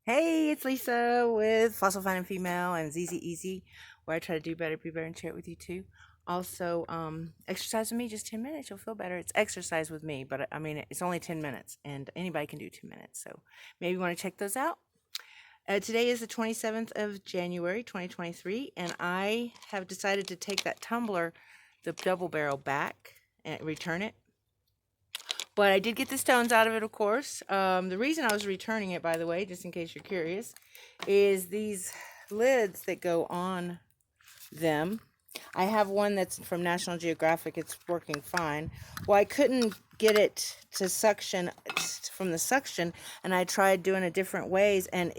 Hey, it's Lisa with Fossil Finding Female and ZZ Easy, where I try to do better, be better, and share it with you too. Also, exercise with me, just 10 minutes, you'll feel better. It's exercise with me, but I mean, it's only 10 minutes, and anybody can do 10 minutes. So maybe you want to check those out. Today is the 27th of January, 2023, and I have decided to take that tumbler, the double barrel, back and return it. But I did get the stones out of it, of course. The reason I was returning it, by the way, just in case you're curious, is these lids that go on them. I have one that's from National Geographic. It's working fine. Well, I couldn't get it to suction from the suction, and I tried doing it different ways, and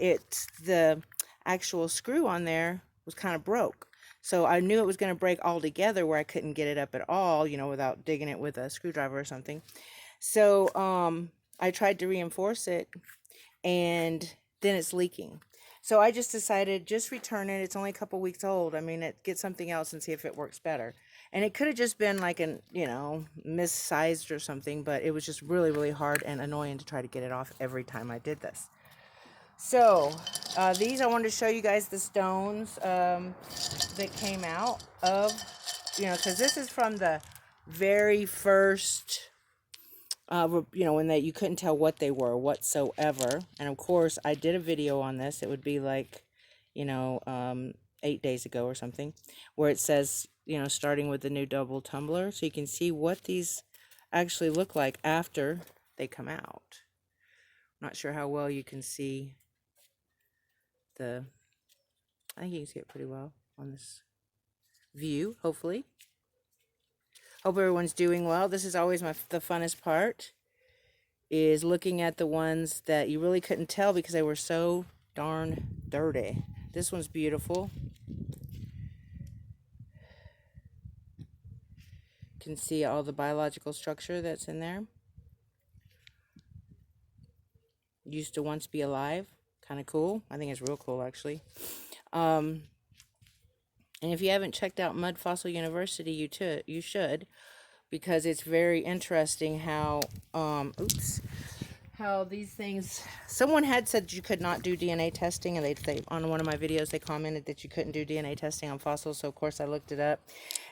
the actual screw on there was kind of broke. So I knew it was going to break all together where I couldn't get it up at all, without digging it with a screwdriver or something. So I tried to reinforce it, and then it's leaking. So I just decided just return it. It's only a couple weeks old. I mean, get something else and see if it works better. And it could have just been like missized or something, but it was just really, really hard and annoying to try to get it off every time I did this. So these, I wanted to show you guys the stones that came out of, because this is from the very first when you couldn't tell what they were whatsoever. And of course, I did a video on this. It would be like, 8 days ago or something, where it says, starting with the new double tumbler. So you can see what these actually look like after they come out. Not sure how well you can see I think you can see it pretty well on this view, hopefully. Hope everyone's doing well. This is always the funnest part, is looking at the ones that you really couldn't tell because they were so darn dirty. This one's beautiful. You can see all the biological structure that's in there. Used to once be alive. Kind of cool. I think it's real cool, actually. And if you haven't checked out Mud Fossil University, you should, because it's very interesting how how these things, someone had said you could not do DNA testing, and they on one of my videos they commented that you couldn't do DNA testing on fossils. So of course I looked it up,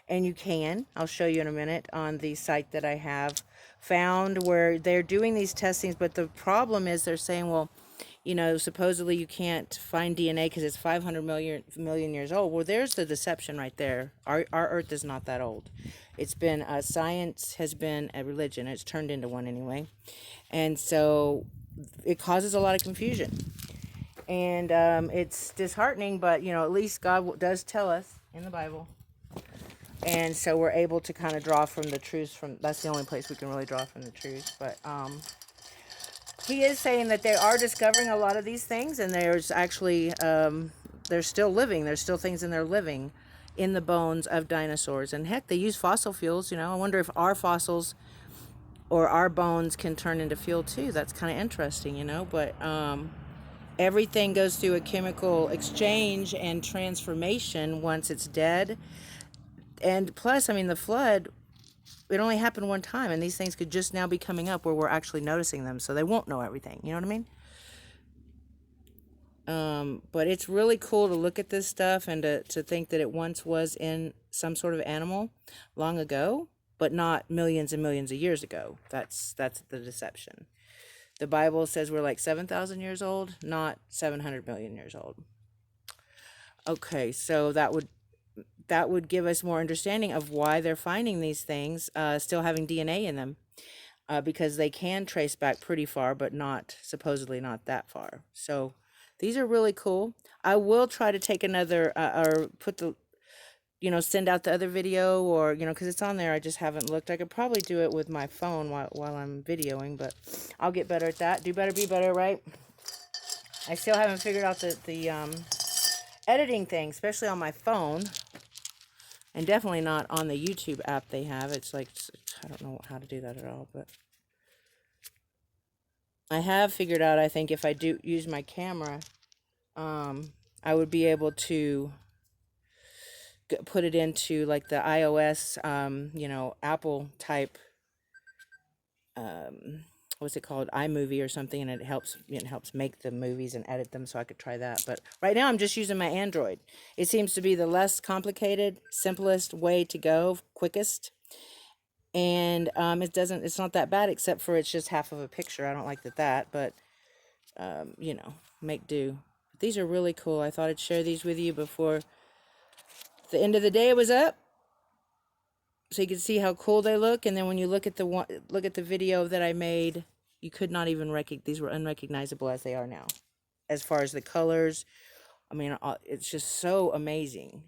and you can. I'll show you in a minute on the site that I have found where they're doing these testings. But the problem is they're saying, well, supposedly you can't find DNA because it's 500 million years old. Well, there's the deception right there. Our Earth is not that old. It's been, science has been a religion. It's turned into one anyway. And so it causes a lot of confusion. And it's disheartening, but, at least God does tell us in the Bible. And so we're able to kind of draw from the truths. That's the only place we can really draw from the truths. But he is saying that they are discovering a lot of these things, and there's actually they're still living. There's still things in there living in the bones of dinosaurs. And heck, they use fossil fuels. I wonder if our fossils or our bones can turn into fuel too. That's kind of interesting, But everything goes through a chemical exchange and transformation once it's dead. And plus, I mean, the flood, it only happened one time, and these things could just now be coming up where we're actually noticing them, so they won't know everything. You know what I mean? But it's really cool to look at this stuff and to think that it once was in some sort of animal long ago, but not millions and millions of years ago. That's the deception. The Bible says we're like 7,000 years old, not 700 million years old. Okay, so that would give us more understanding of why they're finding these things still having DNA in them, because they can trace back pretty far, but supposedly not that far. So these are really cool. I will try to take another or put send out the other video, or because it's on there. I just haven't looked. I could probably do it with my phone while I'm videoing, but I'll get better at that. Do better, be better, right? I still haven't figured out the editing thing, especially on my phone. And definitely not on the YouTube app they have. It's like, I don't know how to do that at all, but I have figured out, I think, if I do use my camera, I would be able to put it into like the iOS, Apple type what's it called, iMovie or something, and it helps make the movies and edit them, so I could try that. But right now I'm just using my Android. It seems to be the less complicated, simplest way to go, quickest, and it's not that bad, except for it's just half of a picture. I don't like that, but make do. These are really cool. I thought I'd share these with you before the end of the day was up, so you can see how cool they look. And then when you look at the video that I made, you could not even recognize, these were unrecognizable as they are now, as far as the colors. I mean, it's just so amazing.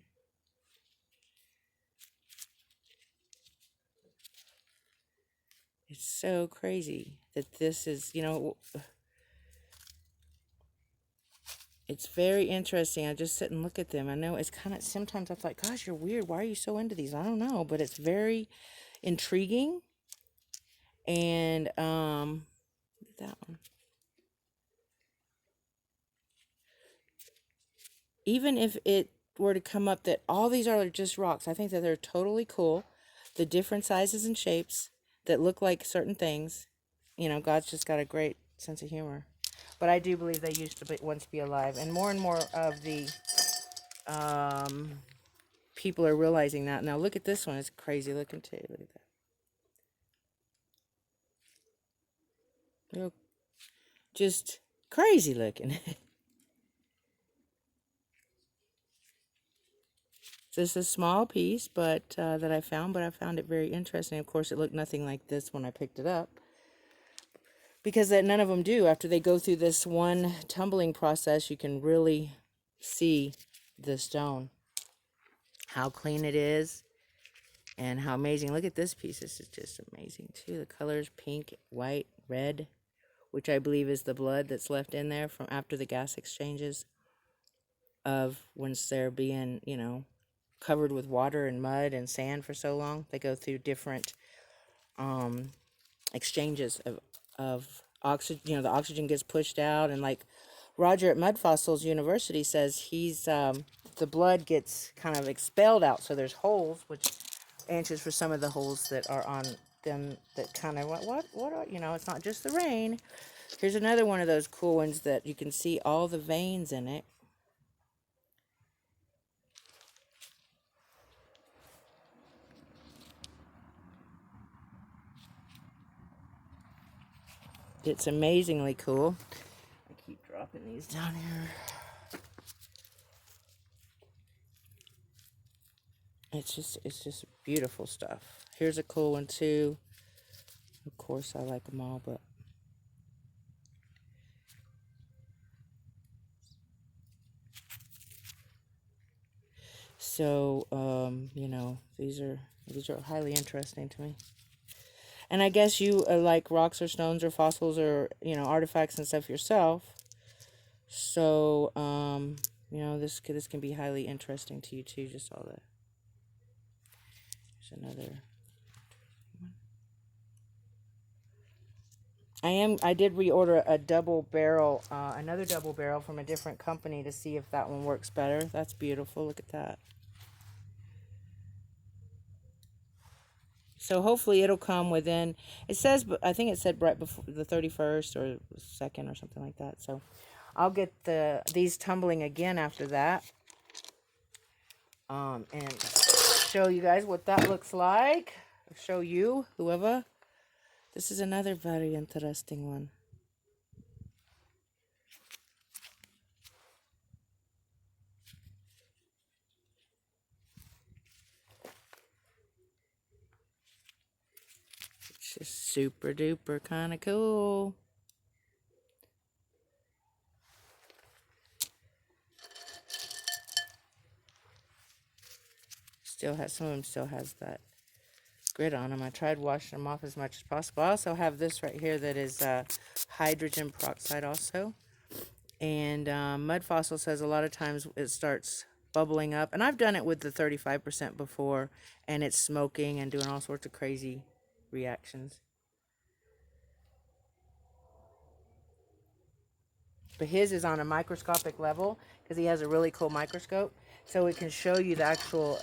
It's so crazy that this is, it's very interesting. I just sit and look at them. I know it's kind of, sometimes I thought, gosh, you're weird. Why are you so into these? I don't know, but it's very intriguing. And that one. Even if it were to come up that all these are just rocks, I think that they're totally cool. The different sizes and shapes that look like certain things. God's just got a great sense of humor. But I do believe they used to once be alive. And more of the people are realizing that. Now look at this one. It's crazy looking too. Look at that. Real, just crazy looking. This is a small piece, but that I found, but I found it very interesting. Of course, it looked nothing like this when I picked it up, because none of them do. After they go through this one tumbling process, you can really see the stone, how clean it is, and how amazing. Look at this piece. This is just amazing too. The colors: pink, white, red, which I believe is the blood that's left in there from after the gas exchanges of once they're being, covered with water and mud and sand for so long. They go through different exchanges of oxygen. The oxygen gets pushed out, and like Roger at Mud Fossils University says, the blood gets kind of expelled out, so there's holes, which answers for some of the holes that are on them that kind of what are, it's not just the rain. Here's another one of those cool ones that you can see all the veins in it. It's amazingly cool. I keep dropping these down here. It's just beautiful stuff. Here's a cool one too. Of course, I like them all, but so these are highly interesting to me. And I guess you like rocks or stones or fossils or artifacts and stuff yourself. So this can be highly interesting to you too. Just all that. There's another. I did reorder a double barrel, another double barrel from a different company to see if that one works better. That's beautiful. Look at that. So hopefully it'll come within, it says, I think it said right before the 31st or 2nd or something like that. So I'll get these tumbling again after that. And show you guys what that looks like. Show you, whoever. This is another very interesting one. It's just super duper kind of cool. Some of them still has that grit on them. I tried washing them off as much as possible. I also have this right here that is hydrogen peroxide also. And Mud Fossil says a lot of times it starts bubbling up. And I've done it with the 35% before, and it's smoking and doing all sorts of crazy reactions. But his is on a microscopic level because he has a really cool microscope. So it can show you the actual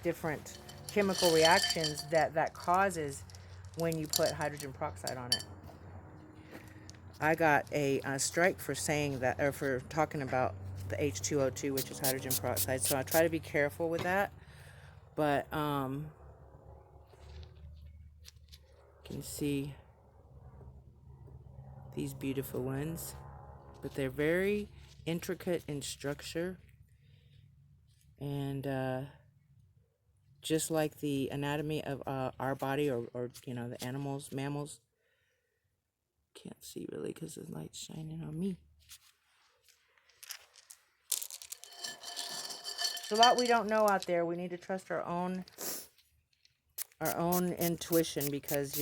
different chemical reactions that causes when you put hydrogen peroxide on it. I got a strike for saying that, or for talking about the H2O2, which is hydrogen peroxide. So I try to be careful with that. But you can see these beautiful ones. But they're very intricate in structure. And just like the anatomy of our body, or the animals, mammals. Can't see really because the light's shining on me. There's a lot we don't know out there. We need to trust our own intuition, because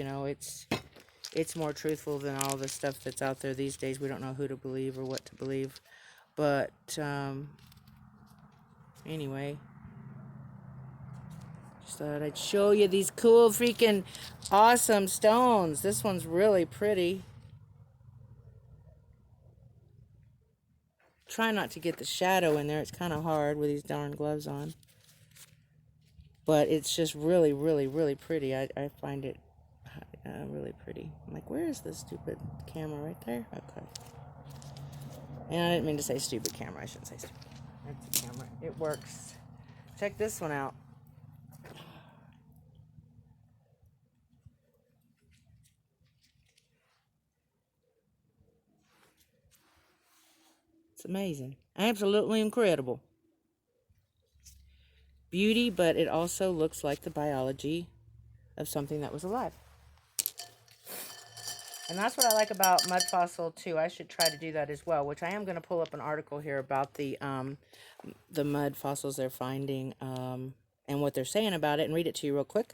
it's more truthful than all the stuff that's out there these days. We don't know who to believe or what to believe. But anyway, just thought I'd show you these cool freaking awesome stones. This one's really pretty. Try not to get the shadow in there. It's kind of hard with these darn gloves on. But it's just really, really, really pretty. I find it really pretty. I'm like, where is this stupid camera? Right there? Okay. And I didn't mean to say stupid camera. I shouldn't say stupid. That's the camera. It works. Check this one out. It's amazing. Absolutely incredible. Beauty, but it also looks like the biology of something that was alive. And that's what I like about mud fossil too. I should try to do that as well, which I am going to pull up an article here about the mud fossils they're finding, and what they're saying about it, and read it to you real quick.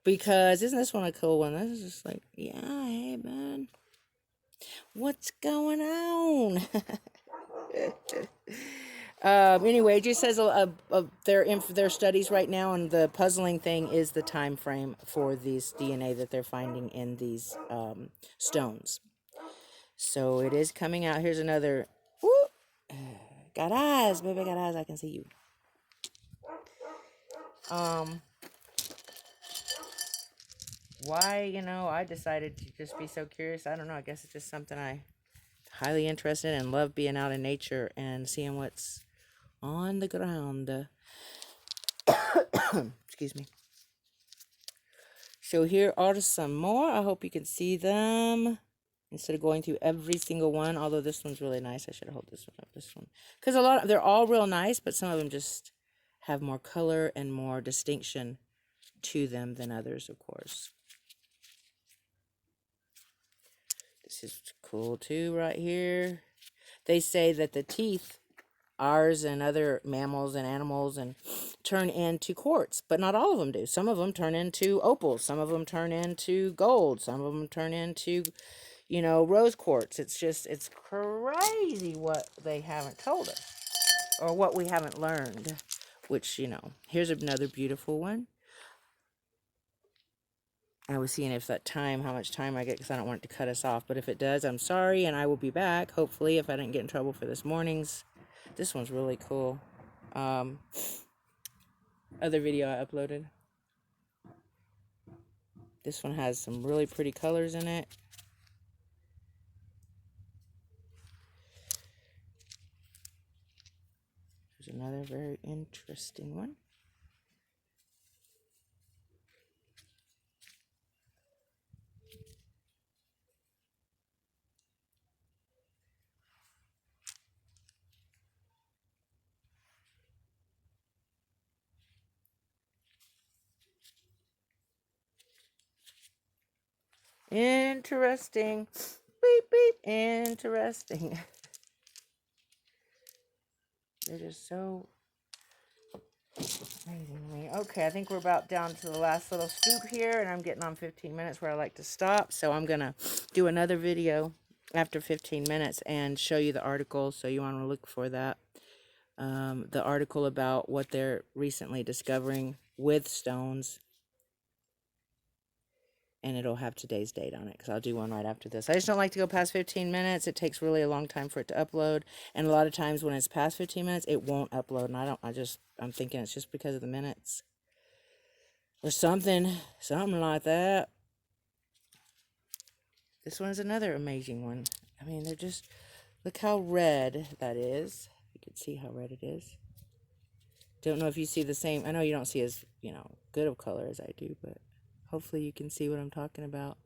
Because isn't this one a cool one? This is just like, yeah, hey man, what's going on? Anyway, it just says their studies right now, and the puzzling thing is the time frame for these DNA that they're finding in these stones. So it is coming out. Here's another. Whoop, got eyes, baby, got eyes. I can see you. Why, I decided to just be so curious. I don't know. I guess it's just something I highly interested in, and love being out in nature and seeing what's on the ground. Excuse me. So here are some more. I hope you can see them instead of going through every single one. Although this one's really nice. I should have held this one up. This one, because they're all real nice, but some of them just have more color and more distinction to them than others, of course. This is cool too, right here. They say that the teeth, ours and other mammals and animals, and turn into quartz, but not all of them do. Some of them turn into opals, some of them turn into gold, some of them turn into rose quartz. It's crazy what they haven't told us, or what we haven't learned, which here's another beautiful one. I was seeing how much time I get, because I don't want it to cut us off, but if it does, I'm sorry, and I will be back, hopefully, if I didn't get in trouble for this morning's. This one's really cool. Other video I uploaded. This one has some really pretty colors in it. There's another very interesting one. Interesting. Beep, beep. Interesting. They're just so amazing to me. Okay, I think we're about down to the last little scoop here, and I'm getting on 15 minutes where I like to stop. So I'm going to do another video after 15 minutes and show you the article, so you want to look for that. The article about what they're recently discovering with stones. And it'll have today's date on it, because I'll do one right after this. I just don't like to go past 15 minutes. It takes really a long time for it to upload. And a lot of times when it's past 15 minutes, it won't upload. And I'm thinking it's just because of the minutes. Or something like that. This one's another amazing one. I mean, they're just, look how red that is. You can see how red it is. Don't know if you see the same. I know you don't see as, good of color as I do, but hopefully you can see what I'm talking about.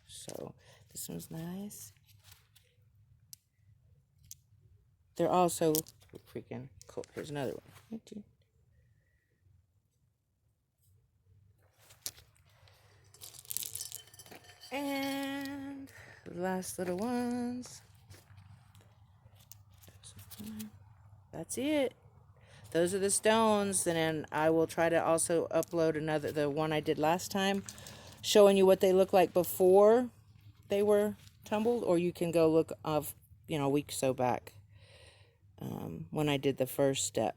So this one's nice. They're also freaking cool. Here's another one. And the last little ones. That's it. Those are the stones. And then I will try to also upload the one I did last time, showing you what they look like before they were tumbled. Or you can go look of, a week or so back, when I did the first step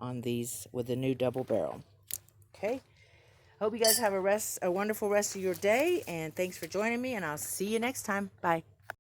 on these with the new double barrel. Okay. Hope you guys have a wonderful rest of your day, and thanks for joining me, and I'll see you next time. Bye.